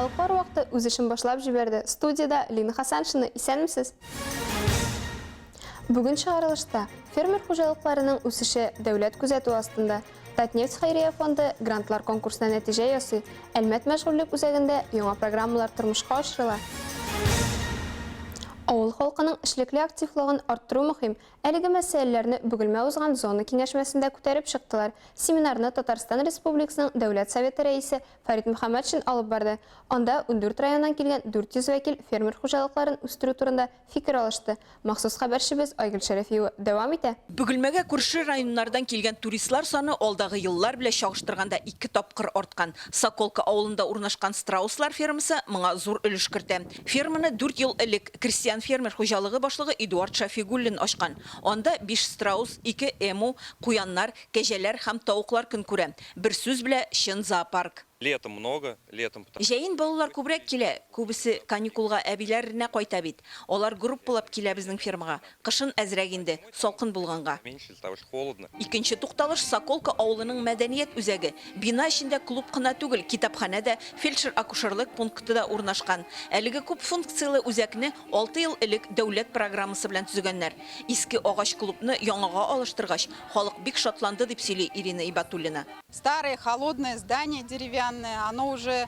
Хуҗалыклар вакыты үз эшен башлап җибәрде. Студияда Лина Хасаншина, исәнмесез? Бүген чыгарылышта фермер хуҗалыкларының үсеше дәүләт күзәтү астында. Татнефть хәйрия фонды грантлар конкурсына нәтиҗә ясый. Әлмәт мәшгульлек үзәгендә яңа программалар тормышка ашырыла. Авыл халкының эшлекле активлыгын арттыру мөһим. Әлеге мәсьәләләрне Бөгелмә узган зона киңәшмәсендә күтәреп чыктылар. Семинарны Татарстан Республикасының Дәүләт Советы рәисе Фарид Мөхәммәтшин алып барды. Анда 14 районнан килгән 400 вәкил фермер хуҗалыкларын үстерү турында фикер алышты. Махсус хәбәрчебез Айгөл Шәрәфиева дәвам итә. Бөгелмәгә күрше районнардан килгән туристлар саны алдагы еллар белән чагыштырганда 2 тапкыр арткан. Соколка авылында урнашкан страуслар фермасы моңа зур өлеш кертә. Ферманы 4 ел элек крестьян фермер хуҗалыгы башлыгы Эдуард Шафигуллин ачкан. Анда 5 страус, 2 эму, куяннар, кәҗәләр һәм тавыклар көн күрә. Бер сүз белән чын зоопарк. Летом много, летом. Җәен балалар күбрәк килә, күбесе каникулга әбиләренә кайта бит. Алар группалап килә безнең фермага. Кышын әзрәк инде, салкын булганга. Меньше, потому что холодно. Икенче тукталыш Соколка авылының мәдәният үзәге. Бина эчендә клуб кына түгел, китапханә дә, фельдшер-акушерлык пункты да урнашкан. Әлеге күп функциялы үзәкне 6 ел элек дәүләт программасы белән төзегәннәр. Иске агач клубны яңага алыштыргач, халык бик шатланды дип сөйли Ирина Ибатуллина. Старое холодное здание деревянное, оно уже...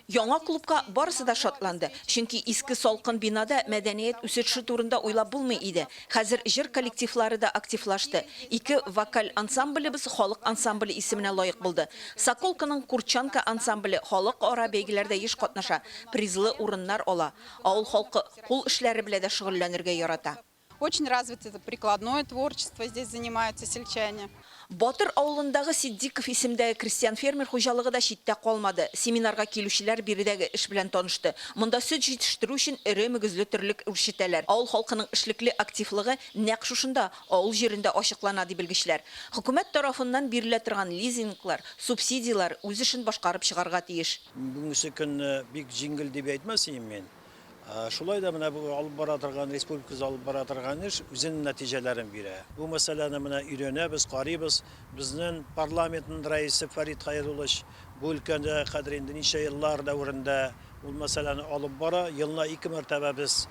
Яңа клубка барысы да шатланды. Чөнки иске салкын бинада мәдәният үсеше турында уйлап булмый иде. Хәзер җыр коллективлары да активлашты. 2 вокаль ансамблебыз халык ансамбле исеменә лаек булды. Соколканың Курчанка ансамбле халык ара бәйгеләрдә еш катнаша, призлы урыннар ала. Авыл халкы кул эшләре белән дә шөгыльләнергә ярата. Очень развито прикладное творчество, здесь занимаются сельчане. Батыр авылындагы Сиддиков исемдәге крестьян фермер хуҗалыгы да читтә калмады. Семинарга килүчеләр биредәге эш белән танышты. Монда сөт җитештерү өчен эре мөгезле төрлек үрчетәләр. Авыл халкының эшлекле активлыгы нәкъ шушында авыл җирендә ачыклана ди белгечләр. Хөкүмәт тарафыннан бирелә торган лизинглар, субсидиялар үз эшен башкарып чыгарга тиеш. Бүгенге көн бик җиңел дип әйтмәсем мен. Шулай да менә бу алып бара торган республикабыз алып бара торган эш үзенең нәтиҗәләрен бирә. Бу мәсьәләне менә өйрәнәбез, карыйбыз. Безнең парламентның рәисе Фарид Хәйруллович бу өлкәдә кадәр инде ничә еллар дәврендә ул мәсьәләне алып бара. Елна 2 мәртәбә без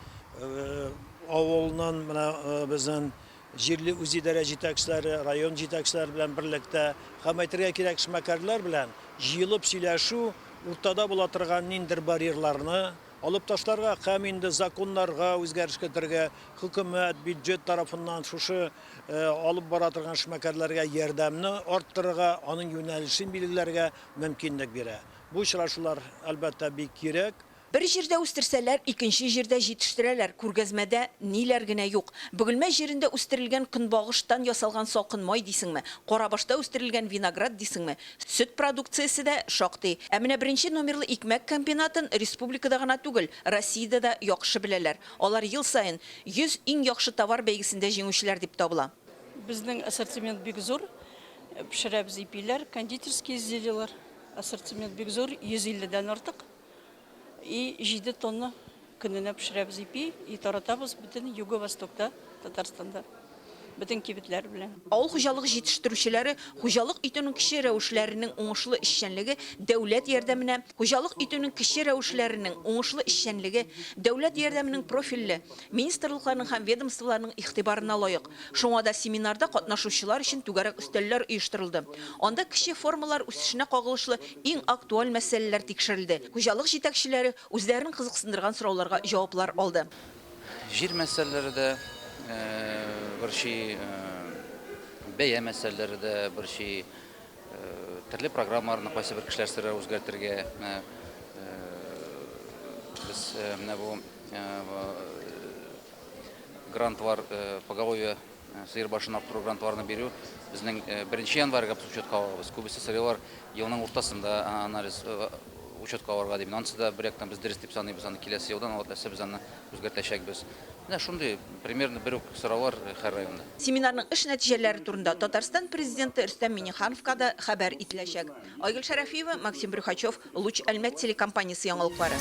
авылның менә безнең җирле үзидарә җитәкчеләре, район җитәкчеләре белән берлектә һәм әйтергә кирәк эшмәкәрләр белән җыелып сөйләшү, уртада була торган ниндер барьерларны алып ташларга һәм инде законнарга үзгәреш кертергә хөкүмәт бюджет тарафыннан шушы алып бара торган эшмәкәрләргә ярдәмне арттырырга, аның юнәлешен билгеләргә мөмкинлек бирә. Бу очрашулар әлбәттә бик кирәк. Бер җирдә үстерсәләр, икенче җирдә җитештерәләр. Күргәзмәдә ниләр генә юк. Бөгелмә җирендә үстерелгән көнбагыштан ясалган салкын май дисеңме, Карабашта үстерелгән виноград дисеңме, сөт продукциясе дә шактый. Ә менә беренче номерлы икмәк комбинатын республикада гына түгел, Россиядә дә яхшы беләләр. Алар ел саен 100 иң яхшы товар бәйгесендә җиңүчеләр дип табыла. Безнең ассортимент бик зур. Пешерәбез ипиләр, кондитерские изделиялар. Ассортимент бик зур, 150-дән артык. И 7 тонна көненә пешерәбез ипи, и таратабыз бөтен Юго-Востокта, Татарстанда. Бөтен кибетләр белән. Авыл хуҗалык җитештерүчеләре хуҗалык итүнең кече рәвешләренең уңышлы эшчәнлеге дәүләт ярдәменә, хуҗалык итүнең кече рәвешләренең уңышлы эшчәнлеге дәүләт ярдәменең профильле министрлыкларның һәм ведомстволарның игътибарына лаек. Шуңа да семинарда катнашучылар өчен түгәрәк өстәлләр оештырылды. Анда кече формалар үсешенә кагылышлы иң актуаль мәсьәләләр тикшерелде. Хуҗалык җитәкчеләре үзләрен кызыксындырган сорауларга җаваплар алды. Җир мәсьәләләрендә bir şey бәя мәсьәләләрендә, bir şey төрле программаларны кайсы бер кешеләр сыры үзгәртергә без менә бу грантлар поголовье сыер башын арттыру грантларны бирү безнең 1 январьга учетка алабыз. Күбесе сыерлар елның уртасында анализ учетка алырга дип, ансыда бер яктан без дөрес дип саныйбыз, аны киләсе елдан алып без аны үзгәртәчәкбез. Менә шундый примерно бер үк сораулар һәр районда. Семинарның эш нәтиҗәләре турында Татарстан президенты Рөстәм Миңнехановка да хәбәр ителәчәк. Айгөл Шәрәфиева, Максим Брюхачев, Луч Әлмәт телекомпаниясе яңалыклары.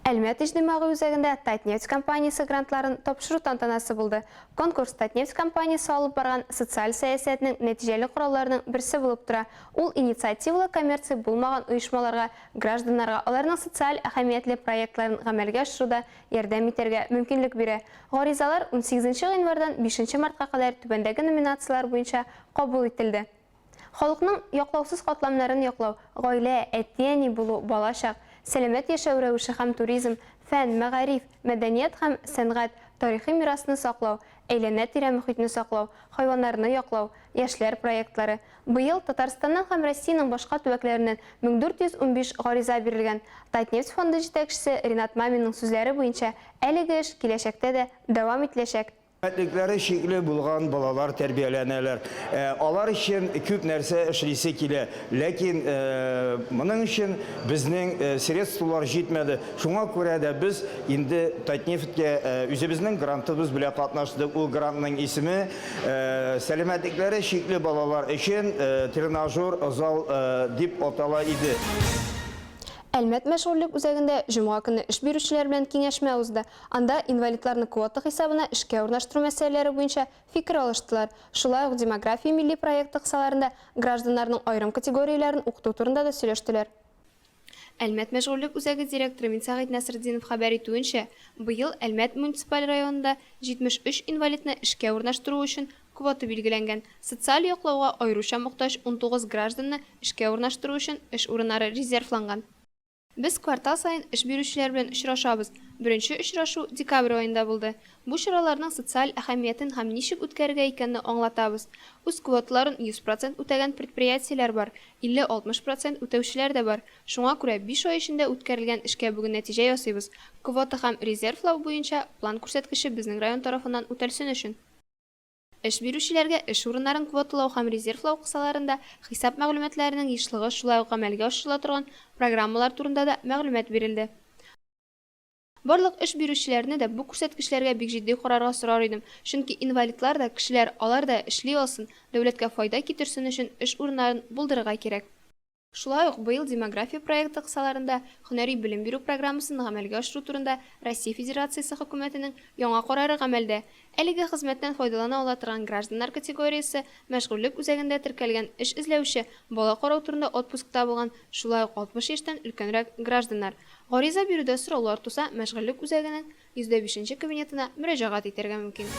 Әлмәт иҗтимагый үзәгендә Татнефть компаниясе грантларын тапшыру тантанасы булды. Конкурс Татнефть компаниясе алып барган социаль сәясәтнең нәтиҗәле коралларының берсе булып тора. Ул инициативалы коммерция булмаган оешмаларга, гражданнарга аларның социаль әһәмиятле проектларын гамәлгә ашыруда ярдәм итәргә мөмкинлек бирә. Гаризалар 18 январьдан 5 мартка кадәр түбәндәге номинациялар буенча кабул ителде. Халыкның яклаусыз катламнарын яклау, гаилә, әти-әни булу, балачак, сәламәт яшәү рәвеше һәм туризм, фән, мәгариф, мәдәният һәм сәнгать, тарихи мирасны саклау, әйләнә-тирә мөхитне саклау, хайваннарны яклау, яшьләр проектлары. Быел Татарстаннан һәм Россиянең башка төбәкләреннән 1415 гариза бирелгән. Татнефть фонды җитәкчесе Ринат Маминның сүзләре буенча, әлеге эш киләчәктә дә дәвам ителәчәк. Мәктәпләре шикле булган балалар тәрбияләнәләр. Алар өчен күп нәрсә эшлисе килә. Ләкин моның өчен безнең средствалар җитмәде. Шуңа күрә дә без инде Татнефтькә үзебезнең грантыбыз белән катнаштык. Ул грантның исеме сәламәтлекләре шикле балалар өчен тренажер зал дип атала иде. Әлмәт мәшгульлек үзәгендә җомга көне эш бирүчеләр белән киңәшмә узды. Анда инвалидларны квота хисабына эшкә урнаштыру мәсьәләләре буенча фикер алыштылар. Шулай ук демография милли проекты кысаларында гражданнарның айрым категорияләрен укыту турында да сөйләштеләр. Әлмәт мәшгульлек үзәге директоры Минсагыйд Насретдинов хәбәр итүенчә, быел Әлмәт муниципаль районында 73 инвалидны эшкә урнаштыру өчен квота билгеләнгән. Социаль яклауга аеруча мохтаҗ 19 гражданны эшкә урнаштыру өчен эш урыннары резервланган. Без квартал сайын эш бирүчеләр белән очрашабыз. Беренче очрашу декабрь аенда булды. Бу чараларның социаль әһәмиятен һәм ничек үткәрергә икәнне аңлатабыз. Үз квоталарын 100% үтәгән предприятиеләр бар, 50-60% үтәүчеләр дә бар. Шуңа күрә 5 ай эчендә үткәрелгән эшкә бүген нәтиҗә ясыйбыз. Квота һәм резервлау буенча план күрсәткече безнең район тарафыннан үтәлсен өчен. Эш бирүчеләргә эш урыннарын квоталау һәм резервлау кысаларында хисап мәгълүматларының ешлыгы шулай ук гамәлгә ашырыла торган программалар турында да мәгълүмат бирелде. Барлык эш бирүчеләрне дә бу күрсәткечләргә бик җитди карарга сорар идем, чөнки инвалидлар да, кешеләр алар да эшли алсын, дәүләткә файда китерсен өчен эш урыннарын булдырырга кирәк. Шулай ук быел демография проекты кысаларында һөнәри белем бирү программасын гамәлгә ашыру турында Россия Федерациясе хөкүмәтенең яңа карары гамәлдә. Әлеге хезмәттән файдалана ала торган гражданнар категориясе мәшгульлек үзәгендә теркәлгән эш эзләүче, бала карау турында отпускта булган, шулай ук 60 яшьтән өлкәнрәк гражданнар. Гариза бирүдә сораулар туса, мәшгульлек үзәгенең 105 кабинетына мөрәҗәгать итәргә мөмкин.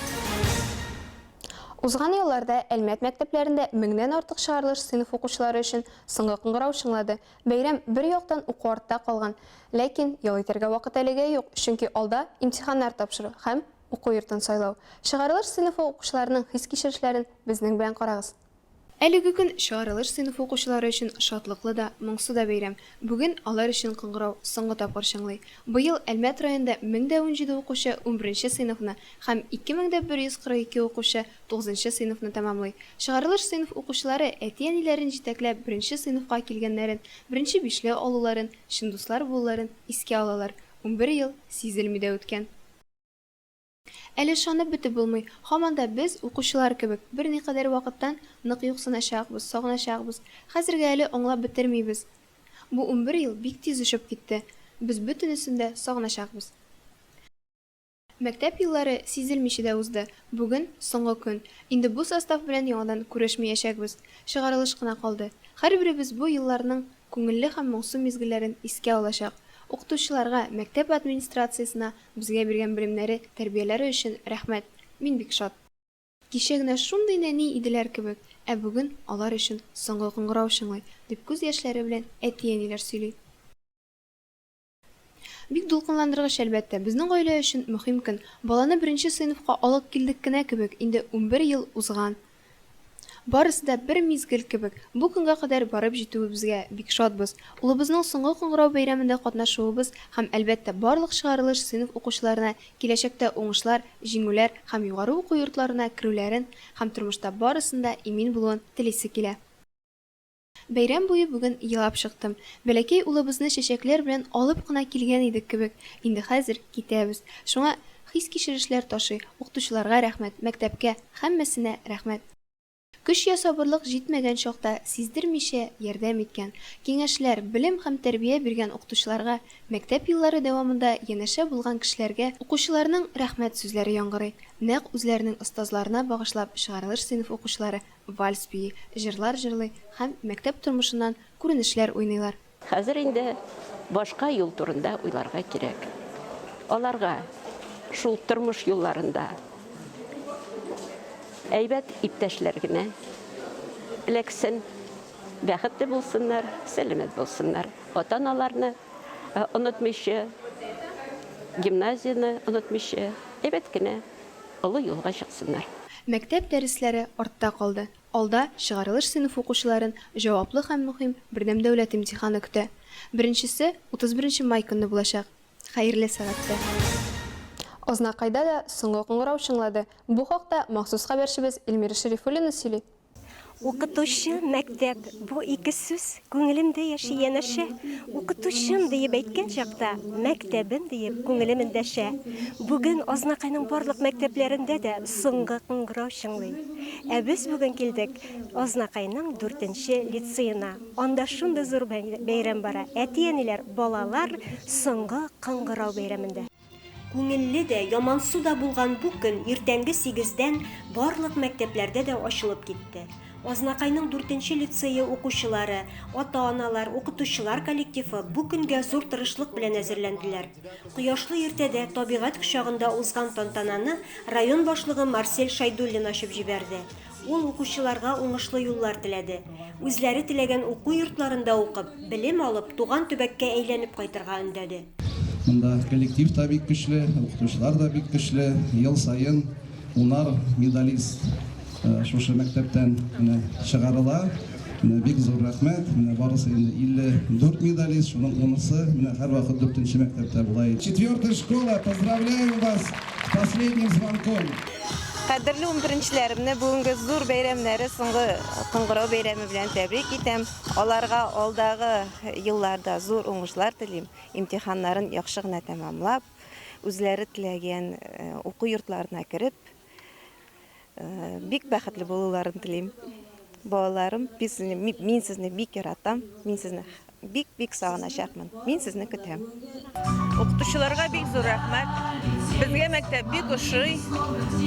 Узган елларда Әлмәт мәктәпләрендә 1000дән артык чыгарылыш сыйныф укучылары өчен соңгы кыңгырау чыңлады. Бәйрәм бер яктан уку артта калган, ләкин ял итәргә вакыт әлегә юк, чөнки алда имтиханнар тапшыру һәм уку йортын сайлау. Чыгарылыш сыйныфы укучыларының хис кичерешләрен безнең белән карагыз. Әлеге көн чыгарылыш сыйныфы укучылары өчен шатлыклы да, моңсу да бәйрәм. Бүген алар өчен кыңгырау соңгы тапкыр чыңлый. Быел Әлмәт районында 1017 укучы 11 сыйныфны һәм 2142 укучы 9 сыйныфны тәмамлый. Чыгарылыш сыйныф укучылары әти-әниләрен җитәкләп 1 сыйныфка килгәннәрен, 1 бишле алуларын, чын дуслар булуларын искә алалар. 11 ел сизелми дә үткән. Әле шанып бетеп булмый. Һаман да без укучылар кебек берникадәр вакыттан нык юксыначакбыз, сагыначакбыз. Хәзергә әле аңлап бетермибез. Бу 11 ел бик тиз үчеп китте. Без бөтенесен дә сагыначакбыз. Мәктәп еллары сизелмичә дә узды. Бүген соңгы көн. Инде бу состав белән яңадан күрешмәячәкбез. Чыгарылыш кына калды. Һәрберебез бу елларның күңелле һәм моңсу мизгелләрен искә алачак. Укытучыларга, мәктәп администрациясенә безгә биргән белемнәре, тәрбияләре өчен рәхмәт. Мин бик шат. Кичәгенә шундый нәни иделәр кебек, ә бүген алар өчен соңгы кыңгырау чыңлый, дип күз яшьләре белән әти-әниләр сөйли. Бик дулкынландыргыч әлбәттә, безнең гаилә өчен мөһим көн. Баланы 1 сыйныфка алып килдек кенә кебек, инде 11 ел узган. Барысы да бер мизгел кебек. Бу көнгә кадәр барып җитүебезгә бик шатбыз. Улыбызның соңгы кыңгырау бәйрәмендә катнашуыбыз һәм әлбәттә барлык чыгарылыш сыйныф укучыларына киләчәктә уңышлар, җиңүләр һәм югары уку йортларына керүләрен һәм тормышта барысында имин булуын телисе килә. Бәйрәм буе бүген елап чыктым. Бәләкәй улыбызны чәчәкләр белән алып кына килгән идек кебек. Инде хәзер китәбез. Шуңа хис кичерешләр ташый. Укытучыларга рәхмәт, мәктәпкә һәммәсенә рәхмәт. Көч я сабырлык җитмәгән чакта сиздермичә ярдәм иткән, киңәшләр, белем һәм тәрбия биргән укытучыларга, мәктәп еллары дәвамында янәшә булган кешеләргә укучыларның рәхмәт сүзләре яңгырый. Нәкъ үзләренең остазларына багышлап чыгарылыш сыйныф укучылары вальс бии, җырлар җырлый һәм мәктәп тормышыннан күренешләр уйныйлар. Хәзер инде башка юл турында уйларга кирәк. Аларга шул тормыш юлларында әйбәт иптәшләр генә эләксен, бәхетле булсыннар, сәламәт булсыннар. Ата-аналарны онытмыйча, гимназияны онытмыйча, әйбәт кенә олы юлга чыксыннар. Мәктәп дәресләре артта калды. Алда чыгарылыш сыйныф укучыларын җаваплы һәм мөһим бердәм дәүләт имтиханы көтә. Беренчесе 31 май көнне булачак. Хәерле сәгатьтә. Азнакайда да соңгы кыңгырау шыңлады. Бу хакта махсус хәбәрчебез Эльмира Шәрифуллина сөйли. Укытучы, мәктәп, бу ике сүз күңелемдә яши янәшә. Укытучым диеп әйткән чакта, мәктәбем диеп күңелем эндәшә. Бүген Азнакайның барлык мәктәпләрендә дә соңгы кыңгырау шыңлый. Ә без бүген килдек Азнакайның 4нче лицейына. Анда шундый зур бәйрәм бара. Әти-әниләр, балалар соңгы кыңгырау бәйрәмендә. Күңелле дә, ямансу да булган бу көн иртәнге 8дән барлык мәктәпләрдә дә ачылып китте. Азнакайның 4нче лицейы укучылары, ата-аналар, укытучылар коллективы бу көнгә зур тырышлык белән әзерләнделәр. Кояшлы иртәдә табигать кочагында узган тантананы район башлыгы Марсель Шайдуллин ачып җибәрде. Ул укучыларга уңышлы юллар теләде. Үзләре теләгән уку йортларында укып, белем алып, туган төбәккә әйләнеп кайтырга өндәде. Монда коллектив та бик көчле, укытучылар да бик көчле. Ел сайын унар медалист шушы мәктәптән чыгарыла. Бик зур рәхмәт. Барысы 54 медалист, шуның 10-сы һәрвакыт 4нче мәктәптә була. 4-я школа, поздравляю вас с последним звонком. Кадерле 11-ләремне бүгенге зур бәйрәмнәре соңгы кыңгырау бәйрәме белән тәбрик итәм. Аларга алдагы елларда зур уңышлар телим. Имтиханнарын яхшы гына тәмамлап, үзләре теләгән уку йортларына кереп, бик бәхетле булуларын телим. Балаларым, мин сезне бик яратам, мин сезне бик сагыначакмын. Мин сезне көтәм. Укытучыларга бик зур рәхмәт. Безгә мәктәп бик ошый.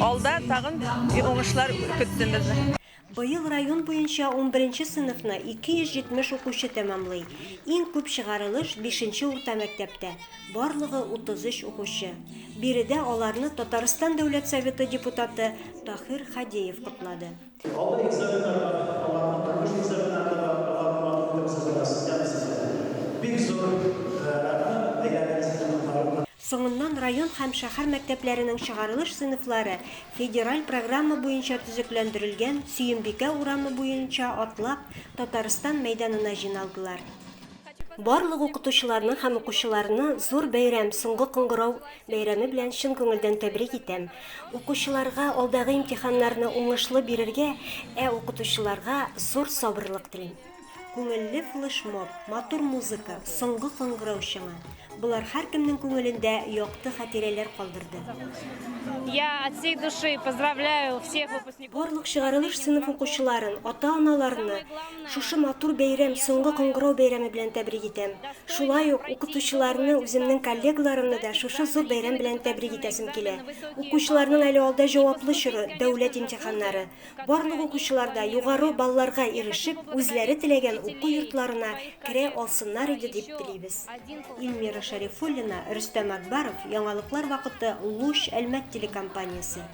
Алда тагын уңышлар көтсен безне. Быел район буенча 11нче сыйныфны 270 укучы тәмамлый. Иң күп чыгарылыш 5нче урта мәктәптә. Барлыгы 33 укучы. Биредә аларны Татарстан Дәүләт Советы депутаты Тахир Хадеев котлады. Соңыннан район һәм шәһәр мәктәпләренең чыгарылыш сыйныфлары федераль программа буенча төзекләндерелгән Сөембикә урамы буенча атлап Татарстан мәйданына җыйналдылар. Барлык укытучыларны һәм укучыларны зур бәйрәм, соңгы кыңгырау бәйрәме белән чын күңелдән тәбрик итәм. Укучыларга алдагы имтиханнарны уңышлы бирергә, укытучыларга зур сабырлык телим. Күңелле флешмоб, матур музыка, соңгы кыңгырау шыңы. Булар һәркемнең күңелендә якты хатирәләр калдырды. Я от всей души поздравляю всех выпускников. Барлык чыгарылыш сыйныф укучыларын, ата-аналарны шушы матур бәйрәм, соңгы кыңгырау бәйрәме белән тәбрик итәм. Шулай ук укытучыларны, үземнең коллегаларымны да шушы зур бәйрәм белән тәбрик итәсем килә. Укучыларның әле алда җаваплы чоры дәүләт имтиханнары. Барлык укучыларда югары балларга ирешеп, үзләре теләгән уку йортларына керә алсыннар иде дип телибез. Эльмира Шәрифуллина, Рөстәм Акбаров, яңалыклар вакыты, Луч Әлмәт телекомпаниясе.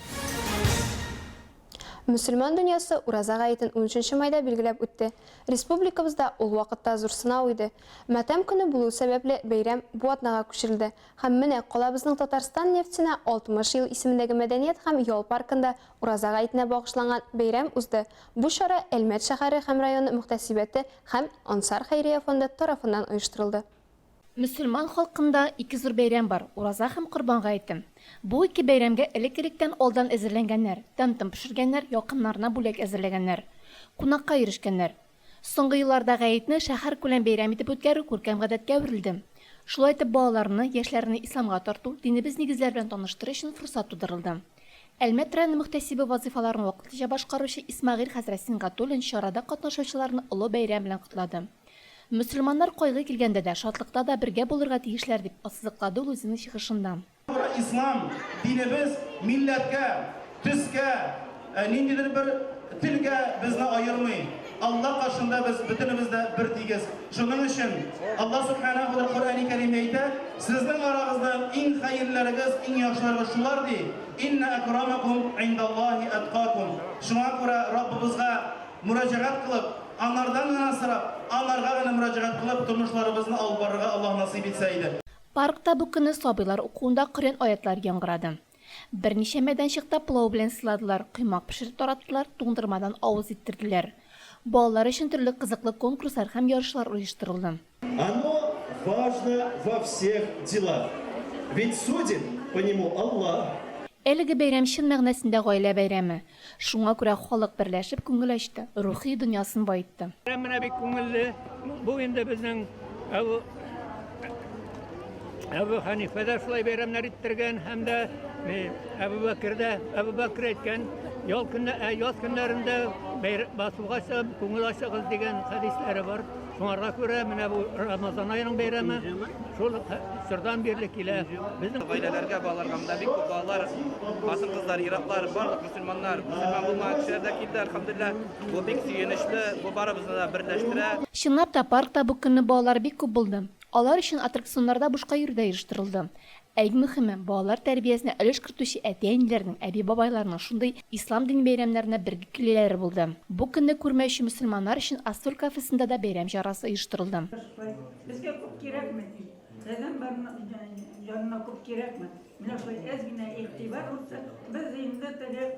Мөселман дөньясы Ураза гаетен 13 майда билгеләп үтте. Республикабызда ул вакытта зур сынау иде. Матәм көне булу сәбәпле бәйрәм бу атнага күчерелде. Һәм менә калабызның Татарстан нефтенә 60 ел исемендәге мәдәният һәм ял паркында Ураза гаетенә багышланган бәйрәм узды. Бу чара Әлмәт шәһәре һәм районы мөхтәсибәте һәм Ансар хәйрия фонды тарафыннан оештырылды. Мөселман халкында ике зур бәйрәм бар, Ураза һәм Корбан гаете. Бу ике бәйрәмгә элек-электән алдан әзерләнгәннәр, тәмтем пешергәннәр, якыннарына бүләк әзерләгәннәр, кунакка ирешкәннәр. Соңгы елларда гаетне шәһәр күләм бәйрәм итеп үткәрү күркәм гадәткә әверелде. Шулай итеп балаларны, яшьләрне исламга тарту, динебез нигезләр белән таныштыру өчен форсат тудырылды. Әлмәт районы мөхтәсибе вазифаларын вакытлыча башкаручы Исмагыйль хәзрәт Сингатуллин чарада катнашучыларны олы бәйрәм белән котлады. Мөселманнар кайгы килгәндә дә, шатлыкта да бергә булырга тиешләр дип ассызыклады ул үзенең чыгышында. İslam dinimiz milletke, tüske, nindidir bir tilge bizni ayırmayın. Allah karşında biz bütünümüzde bir tigiz. Şunun için Allah Subhanahu ve Kur'an-ı Kerim'de ise sizin aranızda en hayırlarınız, en yaşlarınız şular değil. İnne ekramakum indallahi etkakum. Şuna göre Rabbimizge müracaat kılıp, onlardan gına sırap, onlarga gına müracaat kılıp, turmuşlarımızın albarıga Allah nasip etseydi. Паркта бу көнне сабыйлар укуында Коръән аятлары яңгырады. Берничә мәйданчыкта пылау белән сыйладылар, кыймак пешереп тараттылар, туңдырмадан авыз иттерделәр. Балалар өчен төрле кызыклы конкурслар һәм ярышлар оештырылды. Оно важно во всех делах. Ведь судит по нему Аллах. Әлеге бәйрәм чын мәгънәсендә гаилә бәйрәме. Шуңа күрә халык берләшеп күңел ачты, рухи дөньясын баетты. Менә бик күңелле. Бу инде безнең Әбу Ханифада шулай бәйрәмнәр иттергән һәм дә Әбу Бәкер әйткән яз көннәрендә басуга чыгып күңел ачыгыз дигән хәдисләре бар. Шуңарга күрә менә бу Рамазан аеның бәйрәме шул сырдан бирле килә. Безнең гаиләләргә балаларга да бик күп балалар, хатын-кызлар, ираклар, барлык мөселманнар, мөселман булмаган кешеләр дә килде, әлхәмдүлилләх. Бу бик сөенечле, бу барыбызны да берләштерә. Чынлап та паркта бу көнне балалар бик күп булды. Алар өчен аттракционнарда бушка йөрдә оештырылды. Әң мөһиме, балалар тәрбиясенә өлеш кертүче әти-әниләрнең, әби-бабайларның шундый ислам дин бәйрәмнәренә бергә килүләре булды. Бу көнне күрмәүче мөселманнар өчен Астор кафесында да бәйрәм чарасы оештырылды. Безгә күп кирәкме? Пәйгамбәрнең янына күп кирәкме? Менә шулай әзгенә игътибар булса, без инде теге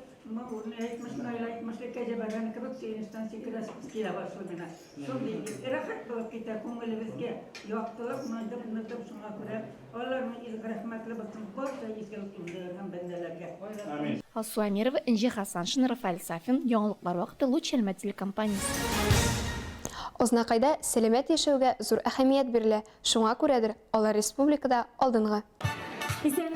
кәҗәбәргән кебек сөенечтән сикерәсез килә башлыгына. Шундый рәхәт булып китә күңелебезгә, яктылык, ныдып шуңа күрә аларның изге рәхмәтле булсын барча изгелек үндергән бәндәләргә. Амин. Асу Амирова, Инҗи Хасаншин, Рафаэль Сафин, яңалыклар вакыты Луч Әлмәт телекомпаниясе. Ознакайда сәламәт яшәүгә зур әһәмият бирелә. Шуңа күрәдер, алар республикада алдынгы.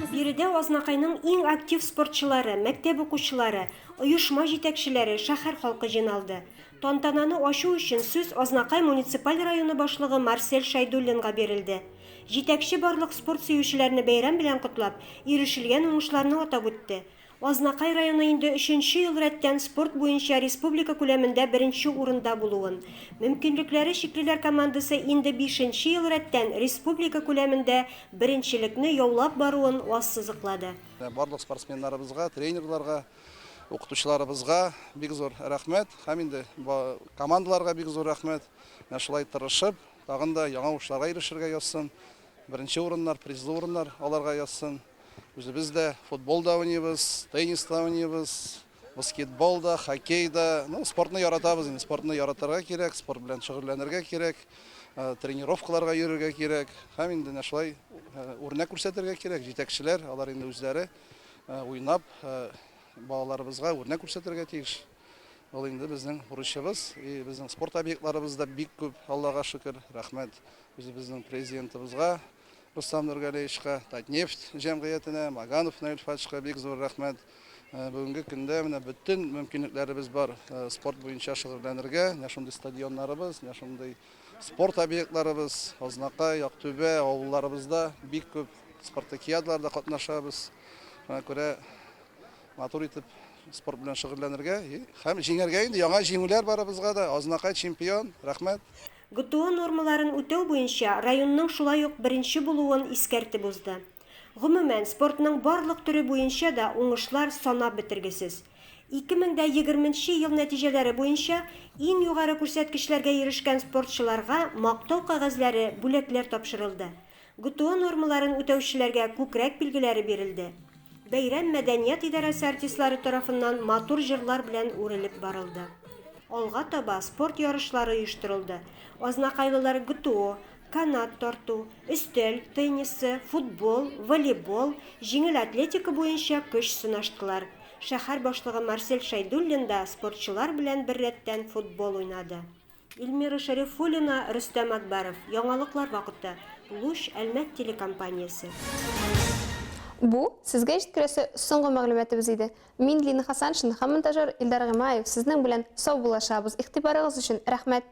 Биредә Азнакайның иң актив спортчылары, мәктәп укучылары, оешма җитәкчеләре, шәһәр халкы җыйналды. Тантананы ачу өчен сүз Азнакай муниципаль районы башлыгы Марсель Шайдуллинга бирелде. Җитәкче барлык спорт сөючеләрне бәйрәм белән котлап, ирешелгән уңышларны атап үтте. Азнакай районы инде 3нче ел рәттән спорт буенча республика күләмендә 1нче урында булуын, мөмкинлекләре чиклеләр командасы инде 5нче ел рәттән республика күләмендә беренчелекне яулап баруын ассызыклады. Барлык спортсменнарыбызга, тренерларга, укытучыларыбызга бик зур рәхмәт, һәм инде командаларга бик зур рәхмәт. Шулай тырышып, тагын да яңа уңышларга ирешергә язсын. 1нче урыннар, призлы урыннар аларга язсын. Үзебез дә футболда уйныйбыз, тенниста уйныйбыз, баскетболда, хоккейда, спортны яратабыз, инде спортны яратырга кирәк, спорт белән шөгыльләнергә кирәк, тренировкаларга йөрергә кирәк, һәм инде шулай үрнәк күрсәтергә кирәк. Җитәкчеләр, алар инде үзләре уйнап, балаларыбызга үрнәк күрсәтергә тиеш. Ул инде безнең бурычыбыз, безнең спорт объектларыбызда бик күп, Аллага шөкер, рәхмәт үзебезнең президентыбызга, Рустам Нургалиевичка, Татнефть җәмгыятенә, Маганов Наил Фатишка бик зур рәхмәт. Бүгенге көндә менә бөтен мөмкинлекләребез бар спорт буенча шөгыльләнергә, менә шундый стадионнарыбыз, менә шундый спорт объектларыбыз, Азнакай, Актүбә авылларыбызда бик күп спартакиадаларда катнашабыз. Шуңа күрә матур итеп спорт белән шөгыльләнергә һәм җиңәргә инде яңа җиңүләр барыбызга да. Азнакай чемпион, рәхмәт. ГТО нормаларын үтәү буенча районның шулай ук 1нче булуын искәртеп узды. Гомумән, спортның барлык төре буенча да уңышлар санап бетергесез. 2020 ел нәтиҗәләре буенча иң югары күрсәткечләргә ирешкән спортчыларга мактау кагазьләре, бүләкләр тапшырылды. ГТО нормаларын үтәүчеләргә күкрәк билгеләре бирелде. Бәйрәм мәдәният идарәсе артистлары тарафыннан матур җырлар белән үрелеп барылды. Алга таба спорт ярышлары оештырылды. Азнакайлылар ГТО, канат тарту, өстәл теннисы, футбол, волейбол, җиңел атлетика буенча көч сынаштылар. Шәһәр башлыгы Марсель Шайдуллин да спортчылар белән бер рәттән футбол уйнады. Илмира Шәрифуллина, Рөстәм Акбаров. Яңалыклар вакыты. Луч Әлмәт телекомпаниясе. Бу сезгә җиткерәсе соңгы мәгълүматыбыз иде. Мин Лина Хасаншин һәм монтажер Илдар Гамаев сезнең белән сау булашабыз. Игътибарыгыз өчен рәхмәт.